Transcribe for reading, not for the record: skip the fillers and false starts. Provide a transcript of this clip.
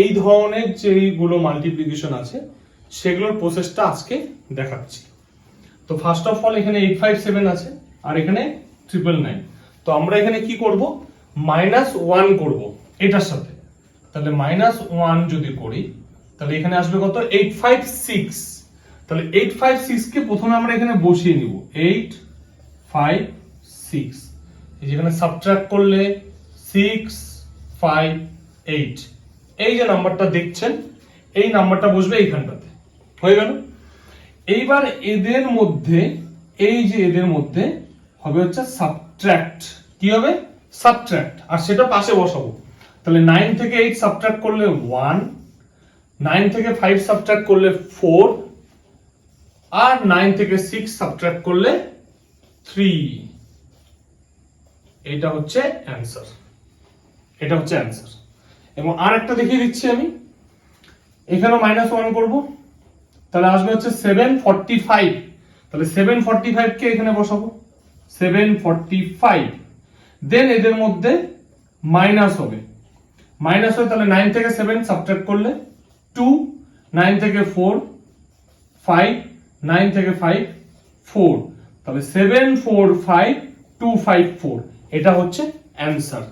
এই ধরনের যেগুলো মাল্টিপ্লিকেশন আছে সেগুলোর প্রসেসটা আজকে দেখাচ্ছি। তো ফার্স্ট অফ অল এখানে 857 আছে আর এখানে 999। তো আমরা এখানে কি করব, -1 করব এটার সাথে। তাহলে -1 যদি করি তাহলে এখানে আসবে কত, 856। তাহলে 856 কে প্রথমে আমরা এখানে বসিয়ে নিব, 856। এই যেখানে সাবট্রাক্ট করলে 658, এই যে নাম্বারটা দেখছেন এই নাম্বারটা বসবে এইখানটাতে, হয়ে গেল। এইবার এদের মধ্যে, এই যে এদের মধ্যে হবে হচ্ছে সাবট্রাক্ট, কি হবে, সাবট্রাক্ট, আর সেটা পাশে বসাবো। তাহলে 9 থেকে 8 সাবট্রাক্ট করলে 1, 9 থেকে 5 সাবট্রাক্ট করলে 4, আর 9 থেকে 6 সাবট্রাক্ট করলে 3। এটা হচ্ছে অ্যান্সার, এটা হচ্ছে অ্যান্সার। এবং আর একটা দেখিয়ে দিচ্ছি আমি, এখানেও -1 করব, তাহলে আসবে হচ্ছে 745। তাহলে 745 কে এখানে বসাবো, 745। দেন এদের মধ্যে মাইনাস হবে, মাইনাস হয়, তাহলে 9 থেকে 7 সাবট্রাক্ট করলে 2, 9 থেকে 4 5, 9 থেকে 5 4। তাহলে 745 254, এটা হচ্ছে অ্যান্সার।